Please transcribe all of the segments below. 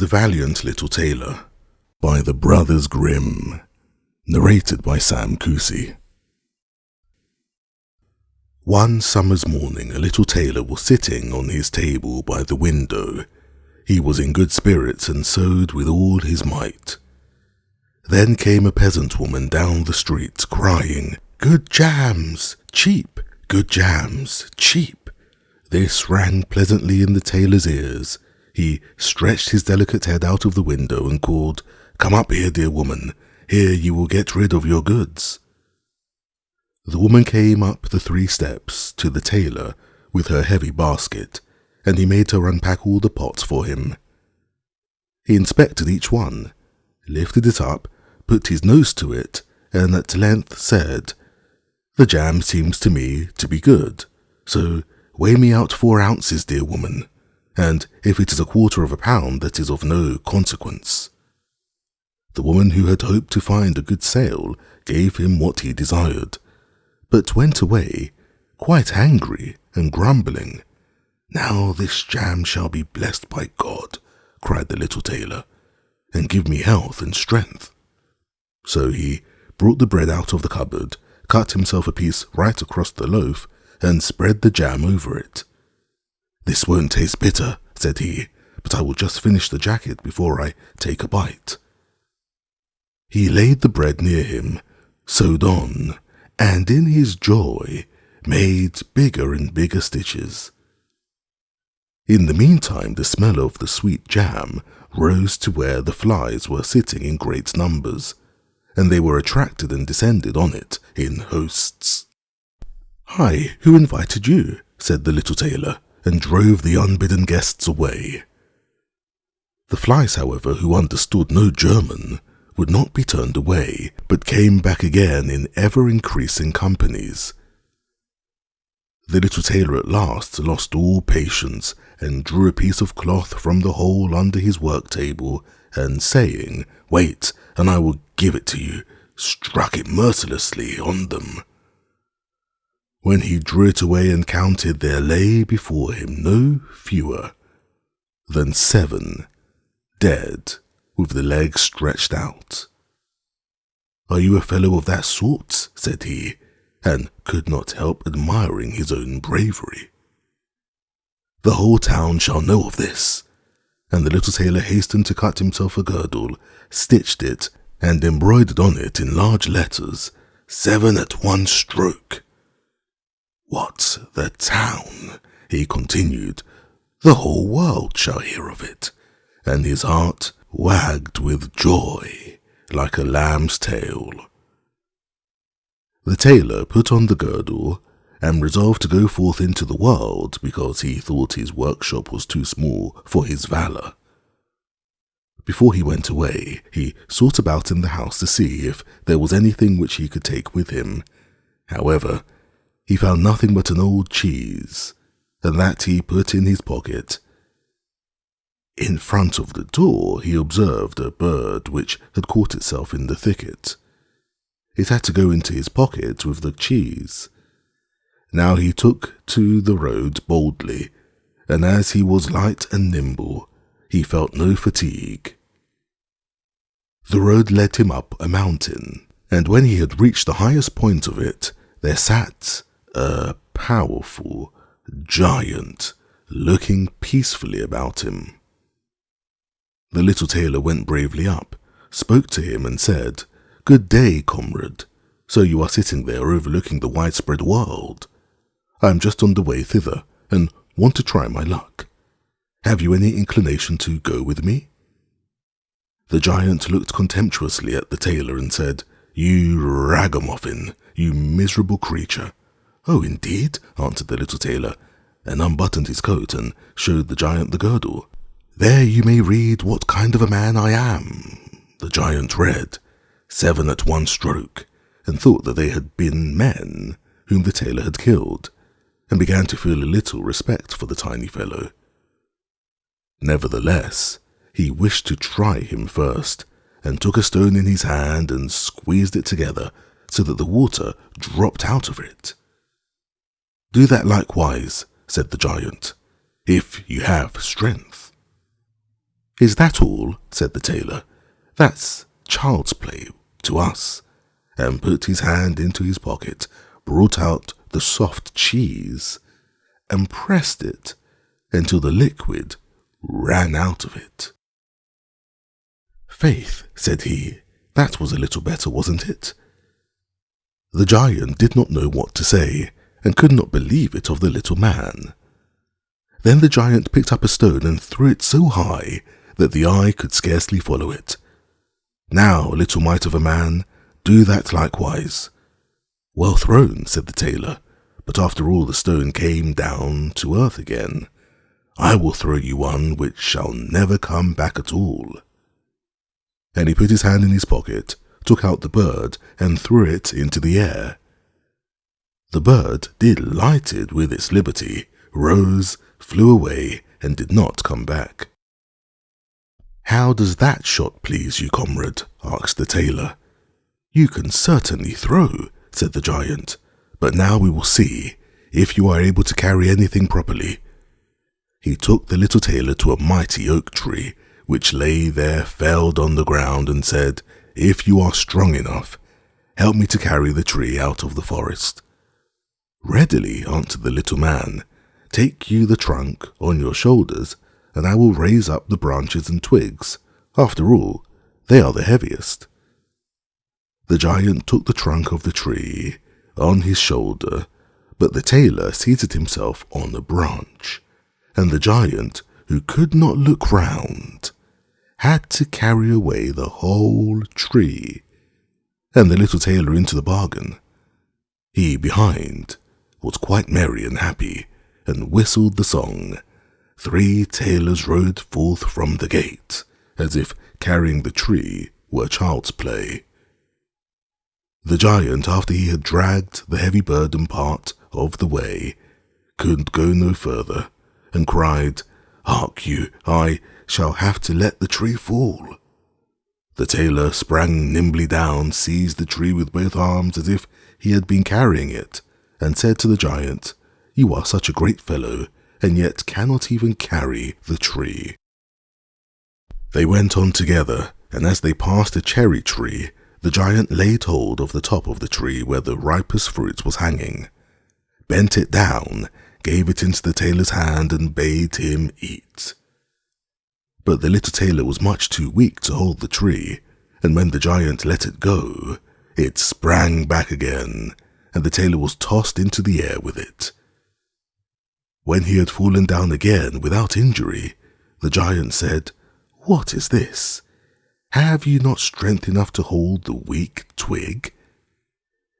The Valiant Little Tailor by the Brothers Grimm, narrated by Kusi. One summer's morning, a little tailor was sitting on his table by the window. He was in good spirits and sewed with all his might. Then came a peasant woman down the street, crying, "Good jams, cheap! Good jams, cheap!" This rang pleasantly in the tailor's ears. He stretched his delicate head out of the window and called, "Come up here, dear woman. Here you will get rid of your goods." The woman came up the 3 steps to the tailor with her heavy basket, and he made her unpack all the pots for him. He inspected each one, lifted it up, put his nose to it, and at length said, "The jam seems to me to be good, so weigh me out 4 ounces, dear woman, and if it is a quarter of a pound, that is of no consequence." The woman, who had hoped to find a good sale, gave him what he desired, but went away quite angry and grumbling. "Now this jam shall be blessed by God," cried the little tailor, "and give me health and strength." So he brought the bread out of the cupboard, cut himself a piece right across the loaf, and spread the jam over it. "This won't taste bitter," said he, "but I will just finish the jacket before I take a bite." He laid the bread near him, sewed on, and in his joy made bigger and bigger stitches. In the meantime, the smell of the sweet jam rose to where the flies were sitting in great numbers, and they were attracted and descended on it in hosts. "Hi, who invited you?" said the little tailor, and drove the unbidden guests away. The flies, however, who understood no German, would not be turned away, but came back again in ever-increasing companies. The little tailor at last lost all patience, and drew a piece of cloth from the hole under his work-table, and saying, "Wait, and I will give it to you," struck it mercilessly on them. When he drew it away and counted, there lay before him no fewer than 7 dead, with the legs stretched out. "Are you a fellow of that sort?" said he, and could not help admiring his own bravery. "The whole town shall know of this." And the little tailor hastened to cut himself a girdle, stitched it, and embroidered on it in large letters, 7 at one stroke. "What, the town?" he continued. "The whole world shall hear of it," and his heart wagged with joy like a lamb's tail. The tailor put on the girdle and resolved to go forth into the world, because he thought his workshop was too small for his valour. Before he went away, he sought about in the house to see if there was anything which he could take with him. However, he found nothing but an old cheese, and that he put in his pocket. In front of the door he observed a bird which had caught itself in the thicket. It had to go into his pocket with the cheese. Now he took to the road boldly, and as he was light and nimble, he felt no fatigue. The road led him up a mountain, and when he had reached the highest point of it, there sat a powerful giant, looking peacefully about him. The little tailor went bravely up, spoke to him, and said, "Good day, comrade. So you are sitting there overlooking the widespread world. I am just on the way thither, and want to try my luck. Have you any inclination to go with me?" The giant looked contemptuously at the tailor and said, "You ragamuffin, you miserable creature." "Oh, indeed?" answered the little tailor, and unbuttoned his coat and showed the giant the girdle. "There you may read what kind of a man I am." The giant read, 7 at one stroke, and thought that they had been men whom the tailor had killed, and began to feel a little respect for the tiny fellow. Nevertheless, he wished to try him first, and took a stone in his hand and squeezed it together so that the water dropped out of it. "Do that likewise," said the giant, "if you have strength." "Is that all?" said the tailor. "That's child's play to us," and put his hand into his pocket, brought out the soft cheese, and pressed it until the liquid ran out of it. "Faith," said he, "that was a little better, wasn't it?" The giant did not know what to say, and could not believe it of the little man. Then the giant picked up a stone and threw it so high that the eye could scarcely follow it. "Now, little mite of a man, do that likewise." "Well thrown," said the tailor, "but after all the stone came down to earth again. I will throw you one which shall never come back at all." And he put his hand in his pocket, took out the bird, and threw it into the air. The bird, delighted with its liberty, rose, flew away, and did not come back. "How does that shot please you, comrade?" asked the tailor. "You can certainly throw," said the giant, "but now we will see if you are able to carry anything properly." He took the little tailor to a mighty oak tree, which lay there felled on the ground, and said, "If you are strong enough, help me to carry the tree out of the forest." "Readily," answered the little man. "Take you the trunk on your shoulders, and I will raise up the branches and twigs. After all, they are the heaviest." The giant took the trunk of the tree on his shoulder, but the tailor seated himself on a branch, and the giant, who could not look round, had to carry away the whole tree, and the little tailor into the bargain. He behind was quite merry and happy, and whistled the song, "Three tailors rode forth from the gate," as if carrying the tree were child's play. The giant, after he had dragged the heavy burden part of the way, could go no further, and cried, "Hark you, I shall have to let the tree fall." The tailor sprang nimbly down, seized the tree with both arms as if he had been carrying it, and said to the giant, "You are such a great fellow, and yet cannot even carry the tree." They went on together, and as they passed a cherry tree, the giant laid hold of the top of the tree where the ripest fruit was hanging, bent it down, gave it into the tailor's hand, and bade him eat. But the little tailor was much too weak to hold the tree, and when the giant let it go, it sprang back again, and the tailor was tossed into the air with it. When he had fallen down again without injury, the giant said, "What is this? Have you not strength enough to hold the weak twig?"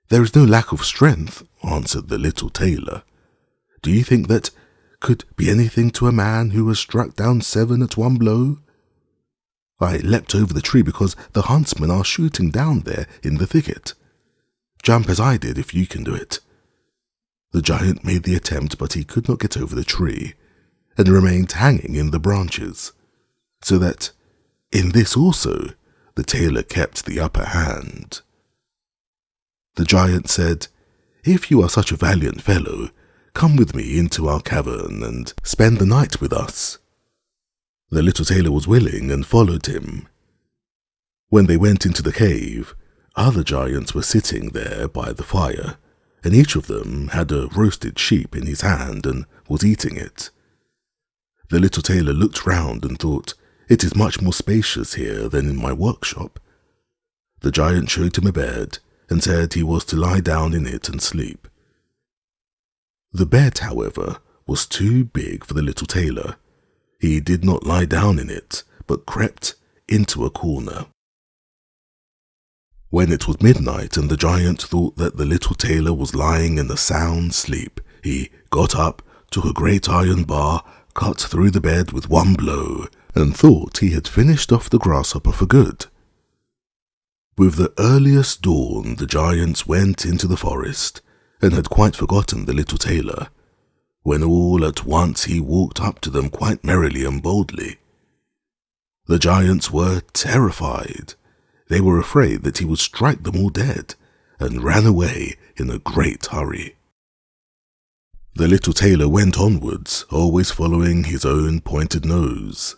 "There is no lack of strength," answered the little tailor. "Do you think that could be anything to a man who has struck down 7 at one blow? I leapt over the tree because the huntsmen are shooting down there in the thicket. Jump as I did if you can do it." The giant made the attempt, but he could not get over the tree, and remained hanging in the branches, so that in this also the tailor kept the upper hand. The giant said, "If you are such a valiant fellow, come with me into our cavern and spend the night with us." The little tailor was willing and followed him. When they went into the cave, other giants were sitting there by the fire, and each of them had a roasted sheep in his hand and was eating it. The little tailor looked round and thought, "It is much more spacious here than in my workshop." The giant showed him a bed, and said he was to lie down in it and sleep. The bed, however, was too big for the little tailor. He did not lie down in it, but crept into a corner. When it was midnight and the giant thought that the little tailor was lying in a sound sleep, he got up, took a great iron bar, cut through the bed with one blow, and thought he had finished off the grasshopper for good. With the earliest dawn the giants went into the forest, and had quite forgotten the little tailor, when all at once he walked up to them quite merrily and boldly. The giants were terrified. They were afraid that he would strike them all dead, and ran away in a great hurry. The little tailor went onwards, always following his own pointed nose.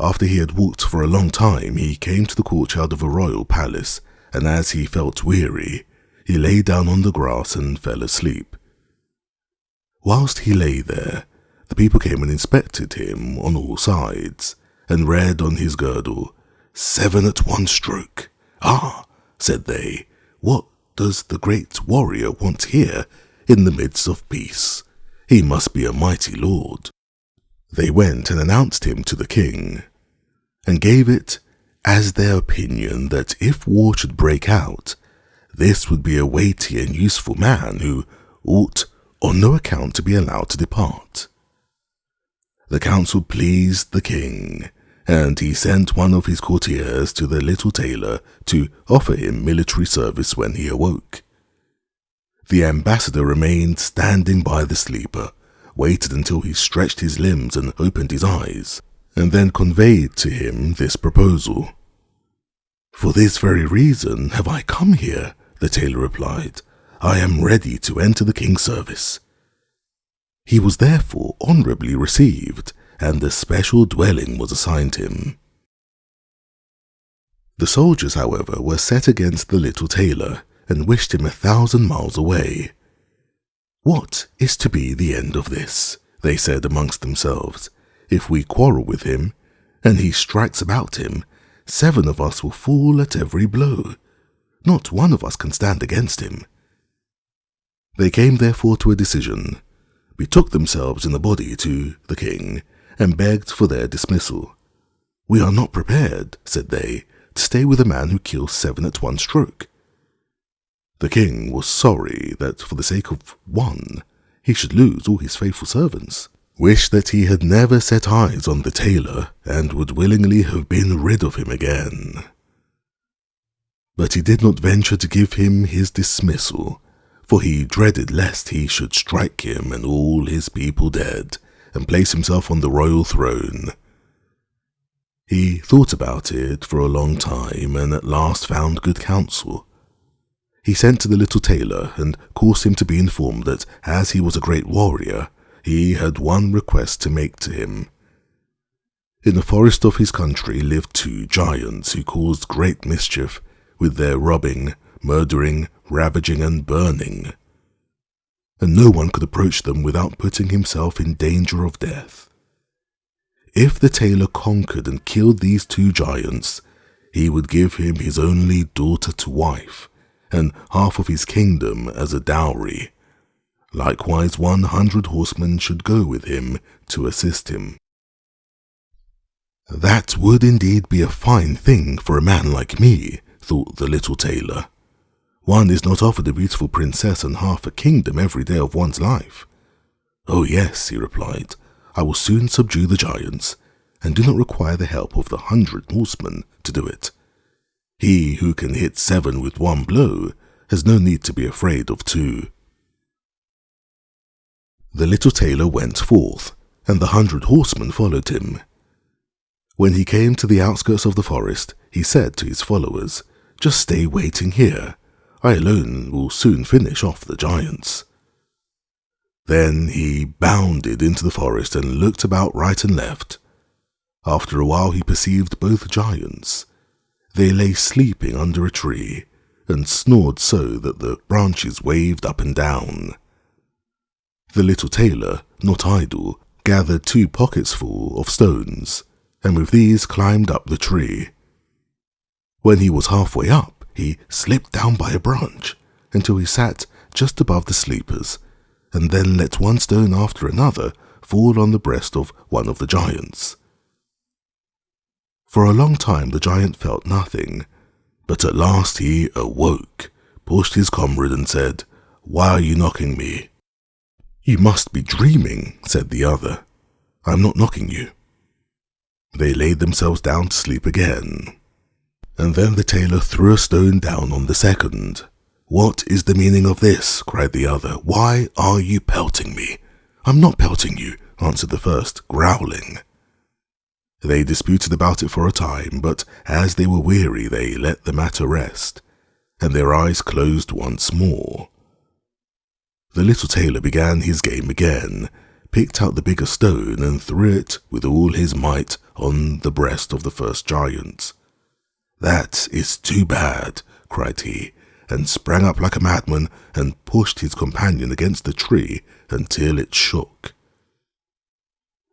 After he had walked for a long time, he came to the courtyard of a royal palace, and as he felt weary, he lay down on the grass and fell asleep. Whilst he lay there, the people came and inspected him on all sides, and read on his girdle, 7 at one stroke. "Ah," said they, "what does the great warrior want here in the midst of peace? He must be a mighty lord." They went and announced him to the king, and gave it as their opinion that if war should break out, this would be a weighty and useful man who ought on no account to be allowed to depart. The council pleased the king, and he sent one of his courtiers to the little tailor to offer him military service when he awoke. The ambassador remained standing by the sleeper, waited until he stretched his limbs and opened his eyes, and then conveyed to him this proposal. "For this very reason have I come here," the tailor replied. "I am ready to enter the king's service." He was therefore honourably received, and a special dwelling was assigned him. The soldiers, however, were set against the little tailor, and wished him 1,000 miles away. "What is to be the end of this?" they said amongst themselves. "If we quarrel with him, and he strikes about him, 7 of us will fall at every blow. Not one of us can stand against him." They came therefore to a decision, betook themselves in a body to the king, and begged for their dismissal. "We are not prepared," said they, "to stay with a man who kills 7 at one stroke." The king was sorry that for the sake of one he should lose all his faithful servants, wished that he had never set eyes on the tailor, and would willingly have been rid of him again. But he did not venture to give him his dismissal, for he dreaded lest he should strike him and all his people dead, and place himself on the royal throne. He thought about it for a long time, and at last found good counsel. He sent to the little tailor, and caused him to be informed that, as he was a great warrior, he had one request to make to him. In the forest of his country lived 2 giants who caused great mischief with their robbing, murdering, ravaging, and burning, and no one could approach them without putting himself in danger of death. If the tailor conquered and killed these 2 giants, he would give him his only daughter to wife, and half of his kingdom as a dowry. Likewise 100 horsemen should go with him to assist him. "That would indeed be a fine thing for a man like me," thought the little tailor. "One is not offered a beautiful princess and half a kingdom every day of one's life." "Oh yes," he replied, "I will soon subdue the giants, and do not require the help of the 100 horsemen to do it. He who can hit 7 with one blow has no need to be afraid of 2. The little tailor went forth, and the 100 horsemen followed him. When he came to the outskirts of the forest, he said to his followers, "Just stay waiting here. I alone will soon finish off the giants." Then he bounded into the forest and looked about right and left. After a while he perceived both giants. They lay sleeping under a tree, and snored so that the branches waved up and down. The little tailor, not idle, gathered 2 pockets full of stones, and with these climbed up the tree. When he was halfway up, he slipped down by a branch until he sat just above the sleepers, and then let one stone after another fall on the breast of one of the giants. For a long time the giant felt nothing, but at last he awoke, pushed his comrade and said, "Why are you knocking me?" "You must be dreaming," said the other. "I'm not knocking you." They laid themselves down to sleep again, and then the tailor threw a stone down on the second. "What is the meaning of this?" cried the other. "Why are you pelting me?" "I'm not pelting you," answered the first, growling. They disputed about it for a time, but as they were weary they let the matter rest, and their eyes closed once more. The little tailor began his game again, picked out the bigger stone and threw it with all his might on the breast of the first giant. "That is too bad," cried he, and sprang up like a madman and pushed his companion against the tree until it shook.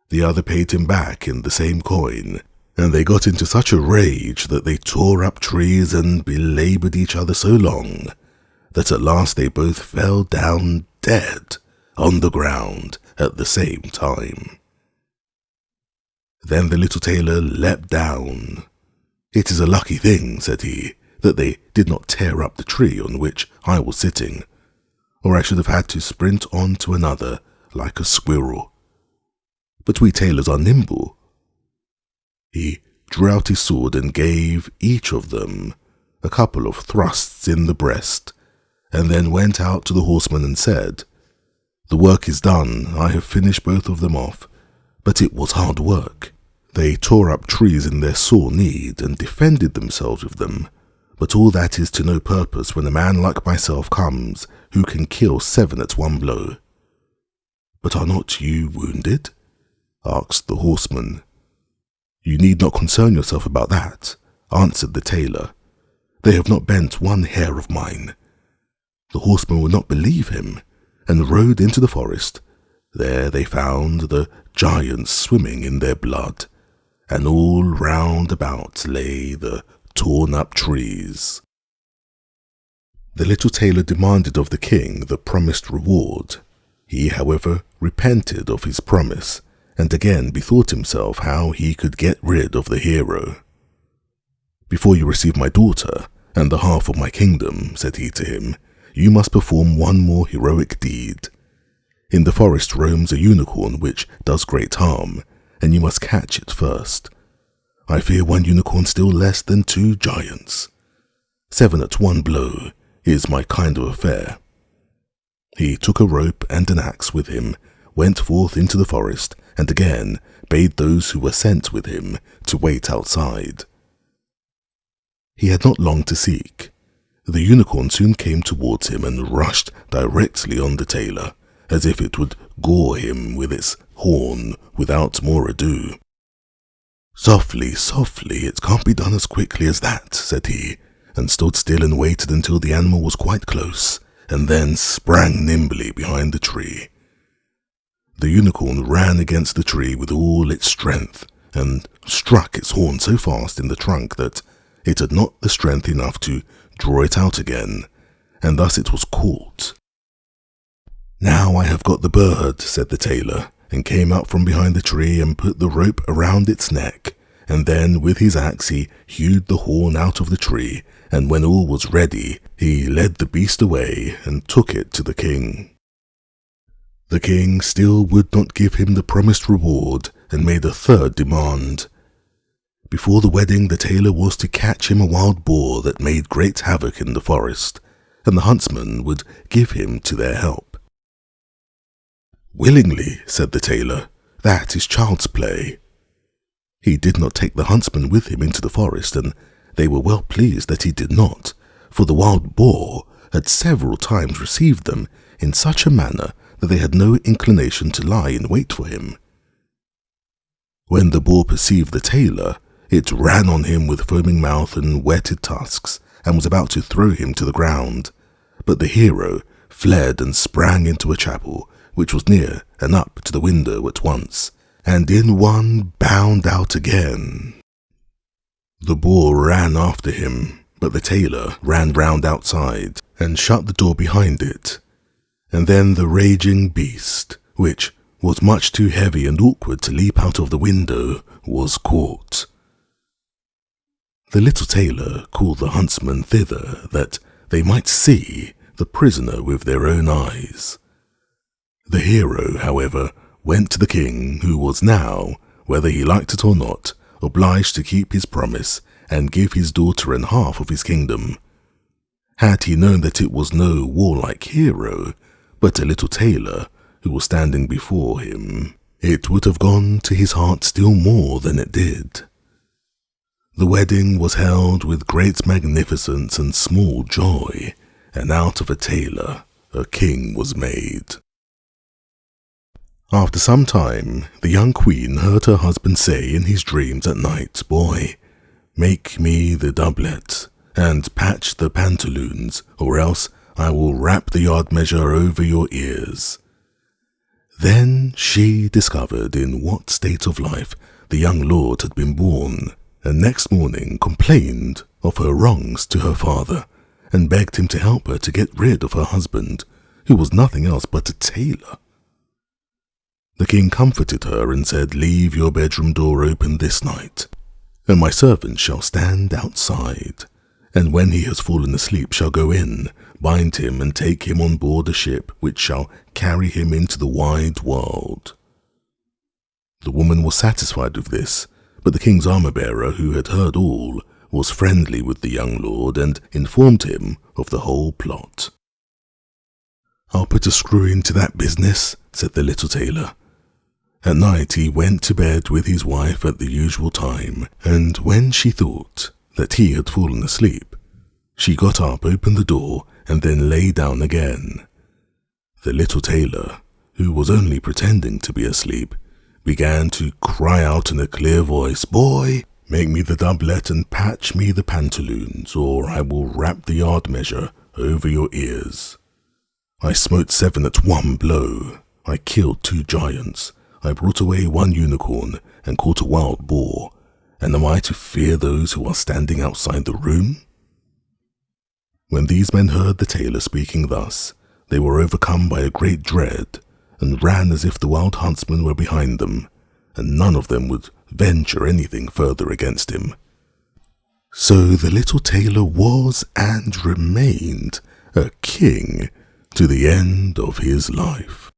The other paid him back in the same coin, and they got into such a rage that they tore up trees and belaboured each other so long that at last they both fell down dead on the ground at the same time. Then the little tailor leapt down. "It is a lucky thing," said he, "that they did not tear up the tree on which I was sitting, or I should have had to sprint on to another like a squirrel. But we tailors are nimble." He drew out his sword and gave each of them a couple of thrusts in the breast, and then went out to the horsemen and said, "The work is done. I have finished both of them off, but it was hard work. They tore up trees in their sore need and defended themselves with them, but all that is to no purpose when a man like myself comes who can kill 7 at one blow." "But are not you wounded?" asked the horseman. "You need not concern yourself about that," answered the tailor. "They have not bent one hair of mine." The horseman would not believe him, and rode into the forest. There they found the giants swimming in their blood, and all round about lay the torn-up trees. The little tailor demanded of the king the promised reward. He, however, repented of his promise, and again bethought himself how he could get rid of the hero. "Before you receive my daughter and the half of my kingdom," said he to him, "you must perform one more heroic deed. In the forest roams a unicorn which does great harm, and you must catch it first. I fear one unicorn still less than 2 giants. 7 at one blow is my kind of affair." He took a rope and an axe with him, went forth into the forest, and again bade those who were sent with him to wait outside. He had not long to seek. The unicorn soon came towards him and rushed directly on the tailor, as if it would gore him with its horn without more ado. "Softly, softly, it can't be done as quickly as that," said he, and stood still and waited until the animal was quite close, and then sprang nimbly behind the tree. The unicorn ran against the tree with all its strength, and struck its horn so fast in the trunk that it had not the strength enough to draw it out again, and thus it was caught. "Now I have got the bird," said the tailor, and came out from behind the tree and put the rope around its neck, and then with his axe he hewed the horn out of the tree, and when all was ready he led the beast away and took it to the king. The king still would not give him the promised reward, and made a third demand. Before the wedding the tailor was to catch him a wild boar that made great havoc in the forest, and the huntsman would give him to their help. "Willingly," said the tailor, "that is child's play." He did not take the huntsman with him into the forest, and they were well pleased that he did not, for the wild boar had several times received them in such a manner that they had no inclination to lie in wait for him. When the boar perceived the tailor, it ran on him with foaming mouth and whetted tusks, and was about to throw him to the ground. But the hero fled and sprang into a chapel, which was near and up to the window at once, and in one bound out again. The boar ran after him, but the tailor ran round outside and shut the door behind it. And then the raging beast, which was much too heavy and awkward to leap out of the window, was caught. The little tailor called the huntsman thither that they might see the prisoner with their own eyes. The hero, however, went to the king, who was now, whether he liked it or not, obliged to keep his promise and give his daughter and half of his kingdom. Had he known that it was no warlike hero, but a little tailor who was standing before him, it would have gone to his heart still more than it did. The wedding was held with great magnificence and small joy, and out of a tailor a king was made. After some time, the young queen heard her husband say in his dreams at night, "Boy, make me the doublet, and patch the pantaloons, or else I will wrap the yard measure over your ears." Then she discovered in what state of life the young lord had been born, and next morning complained of her wrongs to her father, and begged him to help her to get rid of her husband, who was nothing else but a tailor. The king comforted her and said, "Leave your bedroom door open this night, and my servant shall stand outside, and when he has fallen asleep shall go in, bind him and take him on board a ship which shall carry him into the wide world." The woman was satisfied with this, but the king's armor-bearer, who had heard all, was friendly with the young lord and informed him of the whole plot. "I'll put a screw into that business," said the little tailor. At night he went to bed with his wife at the usual time, and when she thought that he had fallen asleep, she got up, opened the door, and then lay down again. The little tailor, who was only pretending to be asleep, began to cry out in a clear voice, "Boy, make me the doublet and patch me the pantaloons, or I will wrap the yard measure over your ears. I smote 7 at one blow. I killed 2 giants. I brought away 1 unicorn and caught a wild boar. And am I to fear those who are standing outside the room?" When these men heard the tailor speaking thus, they were overcome by a great dread, and ran as if the wild huntsmen were behind them, and none of them would venture anything further against him. So the little tailor was and remained a king to the end of his life.